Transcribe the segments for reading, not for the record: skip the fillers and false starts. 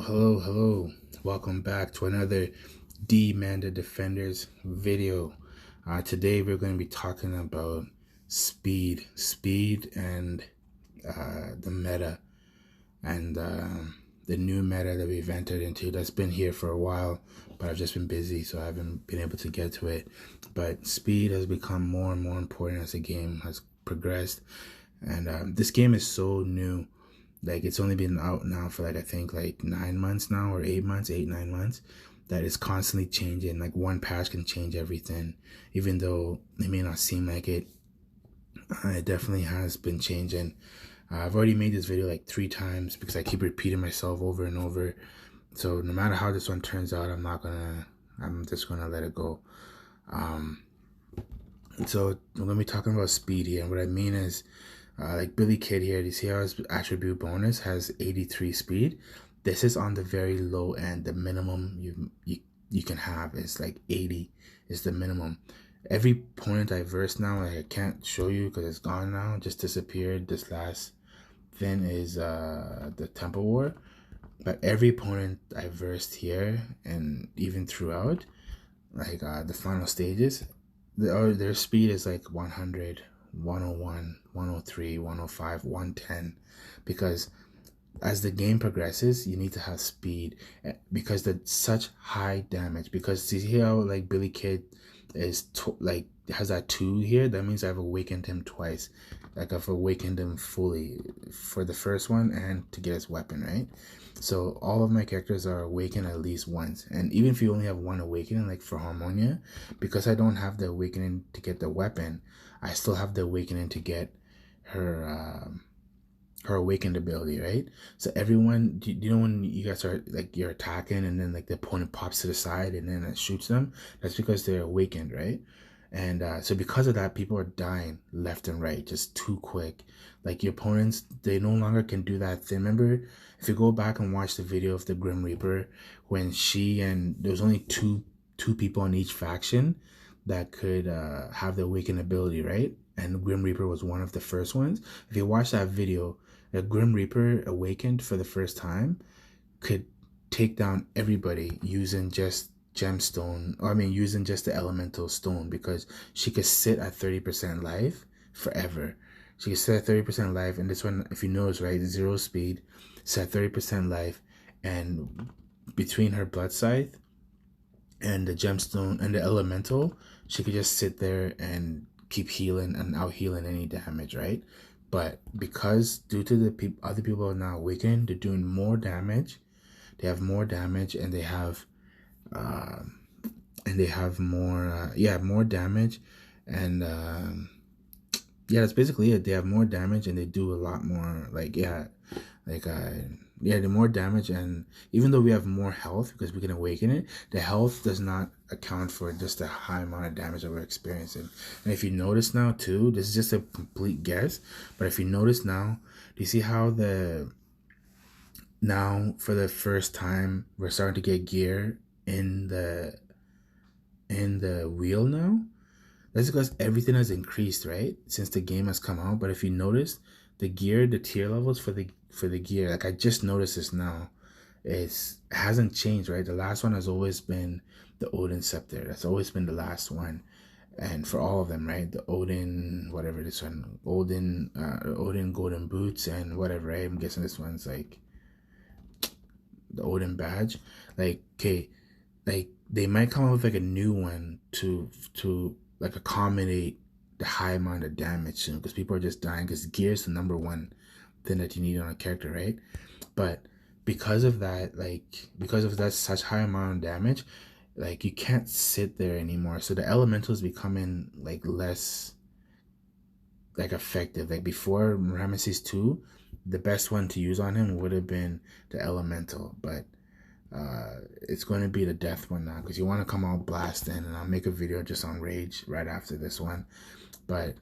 Hello. Welcome back to another Demanded Defenders video. Today we're going to be talking about speed and the meta and the new meta that we've entered into that's been here for a while, but I've just been busy, so I haven't been able to get to it. But speed has become more and more important as the game has progressed, and this game is so new. Like, it's only been out now for I think 9 months now, or 8 months, 9 months, that is constantly changing. Like, one patch can change everything, even though it may not seem like it. It definitely has been changing. I've already made this video like 3 times because I keep repeating myself over and over. So no matter how this one turns out, I'm just gonna let it go. So we're gonna be talking about speed here, and what I mean is, like Billy Kid here, do you see how his attribute bonus has 83 speed? This is on the very low end. The minimum you can have is like 80 is the minimum. Every opponent I versed now, I can't show you because it's gone now, just disappeared. This last thing is the Temple War. But every opponent I versed here and even throughout, like the final stages, their speed is like 100, 101, 103, 105, 110, because as the game progresses, you need to have speed because that's such high damage. Because you see how like Billy Kid is has that 2 here, that means I've awakened him twice. Like, I've awakened him fully for the first one and to get his weapon, right? So all of my characters are awakened at least once. And even if you only have 1 awakening, like for Harmonia, because I don't have the awakening to get the weapon, I still have the awakening to get her her awakened ability, right? So everyone, do you know when you guys are like, you're attacking and then like the opponent pops to the side and then it shoots them? That's because they're awakened, right? And so because of that, people are dying left and right just too quick. Like, your opponents, they no longer can do that thing. Remember, if you go back and watch the video of the Grim Reaper, when there was only two people on each faction that could have the awakened ability, right? And Grim Reaper was one of the first ones. If you watch that video, the Grim Reaper awakened for the first time could take down everybody using just using just the elemental stone, because she could sit at 30% life forever. She could sit at 30% life, and this one, if you notice, right, 0 speed, set 30% life, and between her blood scythe and the gemstone and the elemental, she could just sit there and keep healing and out healing any damage, right? But because due to the other people are now awakened, they're doing more damage. They have more damage, and they have more damage, and that's basically it. They have more damage and they do a lot more, they're more damage. And even though we have more health because we can awaken it, the health does not account for just the high amount of damage that we're experiencing. And if you notice now too, this is just a complete guess, but if you notice now, do you see how now for the first time we're starting to get gear in the wheel now? That's because everything has increased, right, since the game has come out. But if you notice, the tier levels for the gear, like, I just noticed this now, it hasn't changed, right? The last one has always been the Odin Scepter. That's always been the last one, and for all of them, right? The Odin, whatever this one, Odin Golden Boots and whatever, right? I'm guessing this one's like the Odin badge. Like, okay, like, they might come up with like a new one to like accommodate the high amount of damage soon, because people are just dying, because gear is the number 1 thing that you need on a character, right? But because of that, such high amount of damage, like, you can't sit there anymore. So the elemental is becoming like less like effective. Like, before Ramesses 2, the best one to use on him would have been the elemental, but it's going to be the death one now, because you want to come out blasting, and I'll make a video just on rage right after this one. But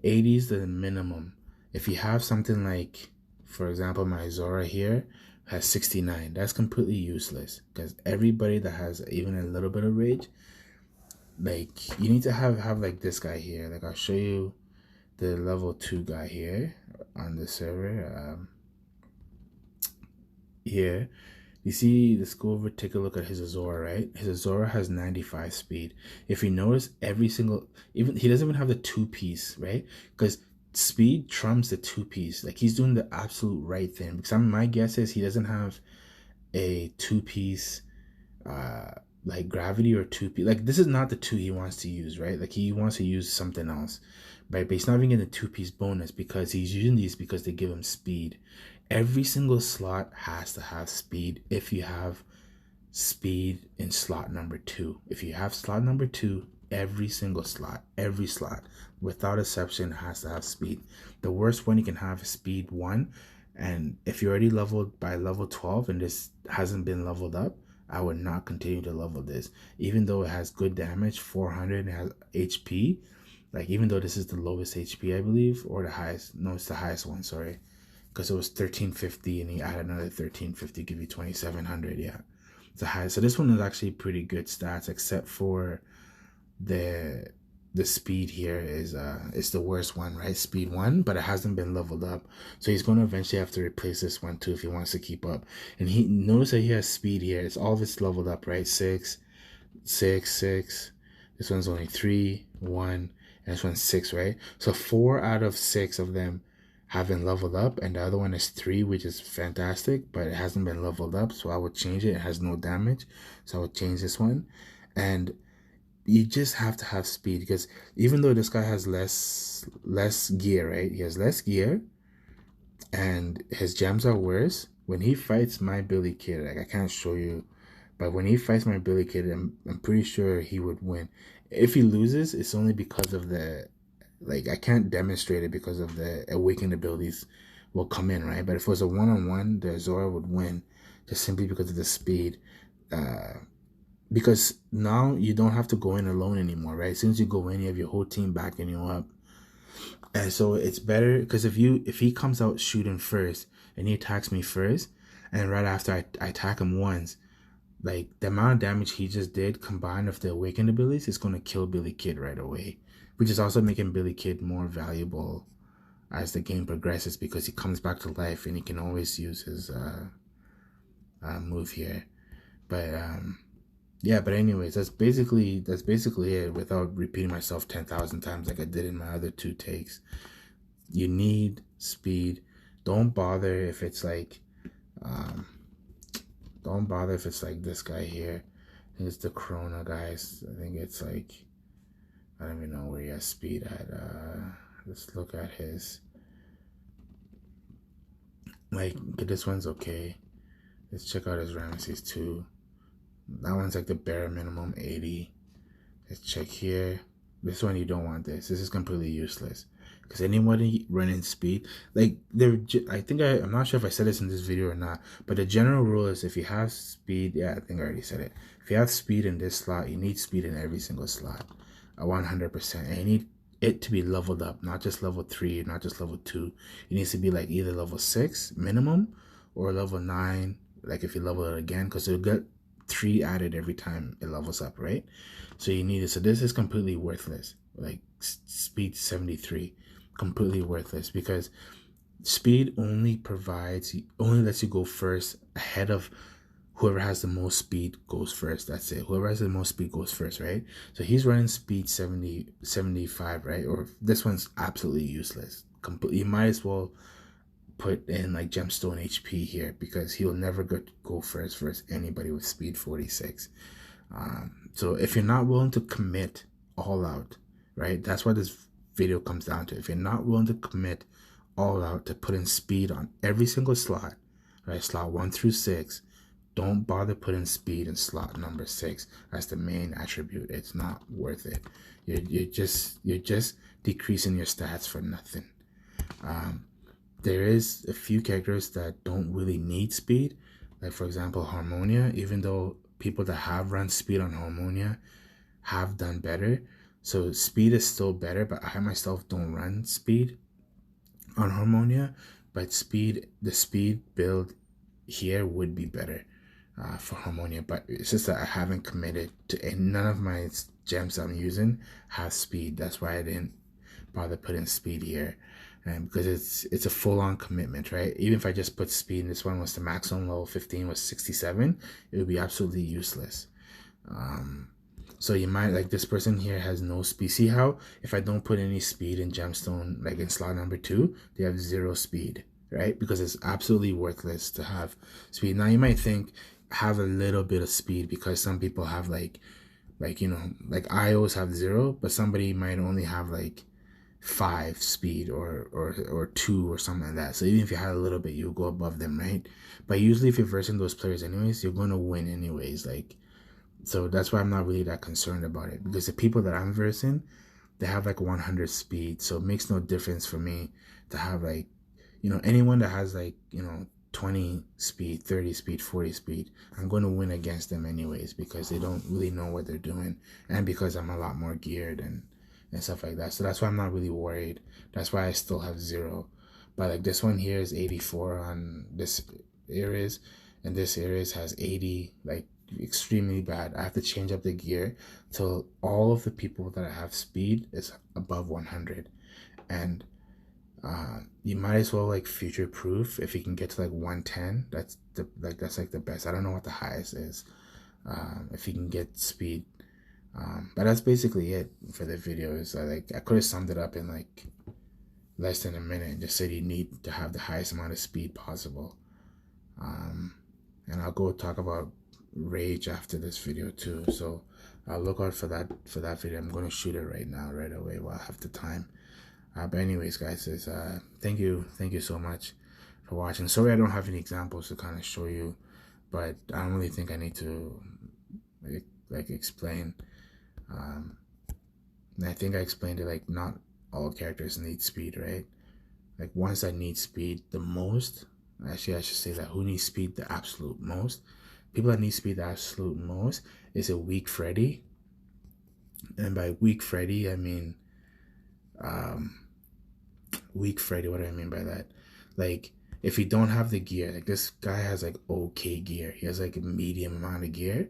80 is the minimum. If you have something like, for example, my Zora here has 69, that's completely useless, because everybody that has even a little bit of rage, like, you need to have like this guy here. Like, I'll show you the level 2 guy here on the server. Here You see, let's go over, take a look at his Azora, right? His Azora has 95 speed. If you notice, every single, even he doesn't even have the two-piece, right? Because speed trumps the two-piece. Like, he's doing the absolute right thing. Because my guess is he doesn't have a two-piece, like gravity or two-piece. Like, this is not the two he wants to use, right? Like, he wants to use something else, right? But he's not even getting the two-piece bonus because he's using these because they give him speed. Every single slot has to have speed if you have speed in slot number 2. If you have slot number 2, every single slot, every slot, without exception, has to have speed. The worst one you can have is speed 1. And if you're already leveled by level 12 and this hasn't been leveled up, I would not continue to level this. Even though it has good damage, 400, it has HP. Like, even though this is the lowest HP, I believe, or the highest. No, it's the highest one, sorry. Because it was 1350 and he added another 1350, give you 2700. Yeah, it's a high. So this one is actually pretty good stats, except for the speed here is it's the worst one, right? Speed 1, but it hasn't been leveled up, so he's going to eventually have to replace this one too if he wants to keep up. And he notice that he has speed here. It's all of it's leveled up, right? 6, 6, 6. This one's only 3, 1, and this one's 6, right? So 4 out of 6 of them haven't leveled up, and the other one is 3, which is fantastic, but it hasn't been leveled up, so I would change it. It has no damage, so I would change this one. And you just have to have speed, because even though this guy has less gear, right? He has less gear, and his gems are worse. When he fights my Billy Kid, like, I can't show you, but when he fights my Billy Kid, I'm pretty sure he would win. If he loses, it's only because of the, like, I can't demonstrate it because of the awakened abilities will come in, right? But if it was a one-on-one, the Zora would win just simply because of the speed. Because now you don't have to go in alone anymore, right? As soon as you go in, you have your whole team backing you up. And so it's better because if he comes out shooting first and he attacks me first, and right after I attack him once, like, the amount of damage he just did combined with the awakened abilities is going to kill Billy Kid right away, which is also making Billy Kid more valuable as the game progresses, because he comes back to life and he can always use his move here. But yeah, but anyways, that's basically it, without repeating myself 10,000 times like I did in my other 2 takes. You need speed. Don't bother if it's like this guy here. I think it's the Corona guys. I think it's like, I don't even know where he has speed at. Let's look at his, like, this one's okay. Let's check out his Ramesses too. That one's like the bare minimum 80. Let's check here. This one, you don't want this. This is completely useless, because anybody running speed, like, I'm not sure if I said this in this video or not, but the general rule is if you have speed, yeah, I think I already said it. If you have speed in this slot, you need speed in every single slot, 100%. And you need it to be leveled up, not just level 3, not just level 2. It needs to be like either level 6 minimum or level 9, like if you level it again, because you'll get 3 added every time it levels up, right? So you need it. So this is completely worthless. Like, speed 73, completely worthless, because speed only lets you go first ahead of whoever has the most speed goes first. That's it. Whoever has the most speed goes first, right? So he's running speed 75, right? Or this one's absolutely useless. You might as well put in like gemstone HP here, because he'll never go first versus anybody with speed 46. So if you're not willing to commit all out, right? That's what this video comes down to. If you're not willing to commit all out to put in speed on every single slot, right? Slot 1 through 6, don't bother putting speed in slot number 6 as the main attribute. It's not worth it. You're just decreasing your stats for nothing. There is a few characters that don't really need speed, like for example Harmonia. Even though people that have run speed on Harmonia have done better, so speed is still better, but I myself don't run speed on Harmonia. But the speed build here would be better for Harmonia, but it's just that I haven't committed to, and none of my gems I'm using have speed. That's why I didn't bother putting speed here. and because it's a full-on commitment, right? Even if I just put speed and this one was the maximum level 15 was 67, it would be absolutely useless. So you might, like, this person here has no speed. See how if I don't put any speed in gemstone, like in slot number 2, they have 0 speed, right? Because it's absolutely worthless to have speed. Now you might think have a little bit of speed because some people have like you know, like IOs have 0, but somebody might only have like 5 speed or 2 or something like that. So even if you had a little bit, you'll go above them, right? But usually if you're versing those players anyways, you're going to win anyways. Like, so that's why I'm not really that concerned about it, because the people that I'm versing, they have like 100 speed. So it makes no difference for me to have like, you know, anyone that has like, you know, 20 speed, 30 speed, 40 speed, I'm going to win against them anyways, because they don't really know what they're doing, and because I'm a lot more geared and stuff like that. So that's why I'm not really worried. That's why I still have 0. But like this one here is 84 on this Ares, and this Ares has 80, like extremely bad. I have to change up the gear till all of the people that I have speed is above 100. And you might as well like future proof if you can get to like 110. That's like the best. I don't know what the highest is. If you can get speed. But that's basically it for the video. Is like I could have summed it up in like less than a minute and just said you need to have the highest amount of speed possible. And I'll go talk about rage after this video too. So I'll look out for that video. I'm gonna shoot it right now, right away while I have the time. But anyways, guys, thank you so much for watching. Sorry I don't have any examples to kind of show you, but I don't really think I need to like explain. And I think I explained it, like not all characters need speed, right? Like ones that need speed the most, actually I should say that who needs speed the absolute most, people that need speed the absolute most is a weak Freddy. And by weak Freddy I mean weak Freddy, what do I mean by that? Like if you don't have the gear, like this guy has like okay gear, he has like a medium amount of gear.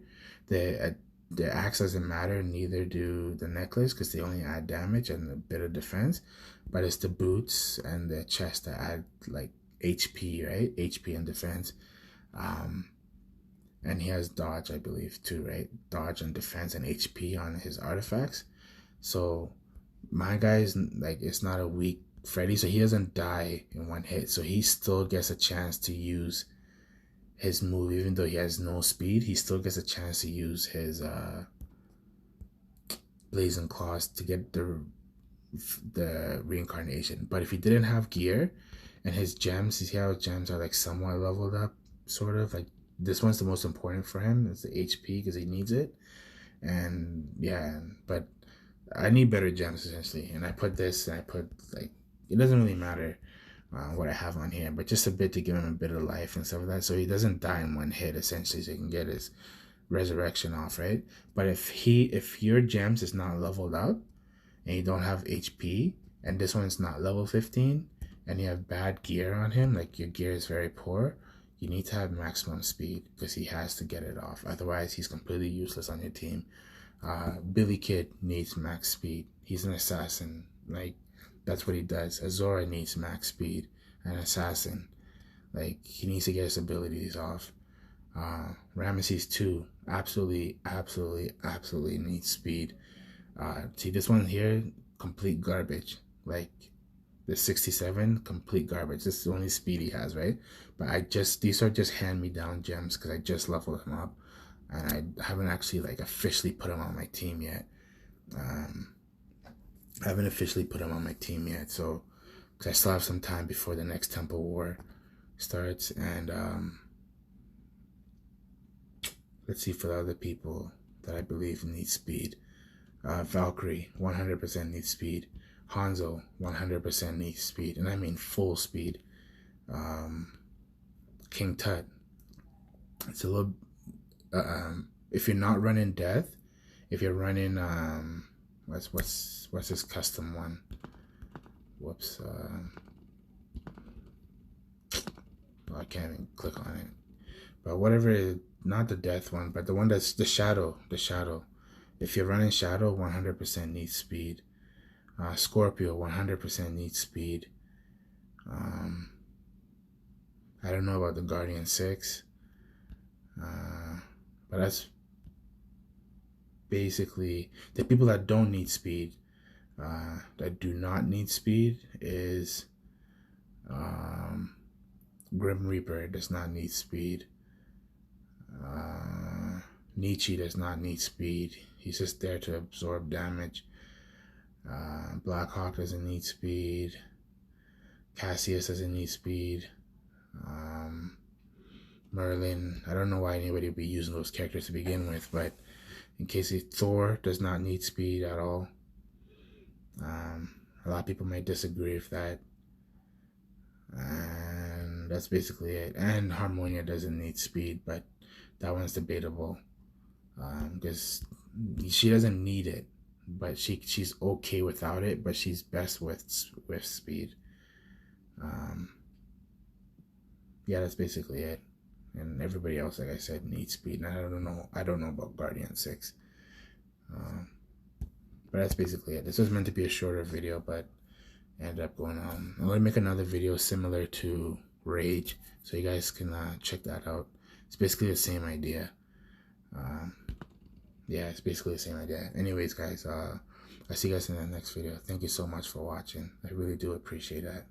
The axe doesn't matter, neither do the necklace, because they only add damage and a bit of defense. But it's the boots and the chest that add like HP, right? HP and defense. And he has dodge, I believe, too, right? Dodge and defense and HP on his artifacts. So my guy's like, it's not a weak Freddy, so he doesn't die in one hit. So he still gets a chance to use his move. Even though he has no speed, he still gets a chance to use his blazing claws to get the reincarnation. But if he didn't have gear and his gems, you see how his gems are like somewhat leveled up, sort of like this one's the most important for him. It's the HP because he needs it. And yeah, but I need better gems essentially. And I put this, and I put like, it doesn't really matter what I have on here, but just a bit to give him a bit of life and stuff like that, so he doesn't die in one hit essentially, so he can get his resurrection off, right? But if your gems is not leveled up and you don't have HP, and this one's not level 15, and you have bad gear on him, like your gear is very poor, you need to have maximum speed because he has to get it off. Otherwise, he's completely useless on your team. Billy Kid needs max speed. He's an assassin. Like, that's what he does. Azora needs max speed. An assassin. Like, he needs to get his abilities off. Ramesses 2 absolutely needs speed. See, this one here, complete garbage. Like, the 67, complete garbage. This is the only speed he has, right? But these are just hand-me-down gems because I just leveled him up. And I haven't actually, like, officially put him on my team yet. I haven't officially put him on my team yet, so because I still have some time before the next Temple War starts. And let's see for the other people that I believe need speed. Valkyrie 100% needs speed. Hanzo 100% needs speed, and I mean full speed. King Tut, it's a little if you're not running death, if you're running what's his custom one? Whoops. I can't even click on it. But whatever, not the death one, but the one that's the shadow. If you're running shadow, 100% needs speed. Scorpio 100% needs speed. I don't know about the Guardian 6, but that's basically the people that don't need speed. That do not need speed is Grim Reaper does not need speed. Nietzsche does not need speed. He's just there to absorb damage. Blackhawk doesn't need speed. Cassius doesn't need speed. Merlin, I don't know why anybody would be using those characters to begin with, but in case Thor does not need speed at all. A lot of people might disagree with that. And that's basically it. And Harmonia doesn't need speed, but that one's debatable. Because she doesn't need it, but she's okay without it, but she's best with speed. Yeah, that's basically it. And everybody else, like I said, needs speed. And I don't know about Guardian 6. But that's basically it. This was meant to be a shorter video, but ended up going on. I'm going to make another video similar to Rage, so you guys can check that out. It's basically the same idea. Yeah, it's basically the same idea. Anyways, guys, I'll see you guys in the next video. Thank you so much for watching. I really do appreciate that.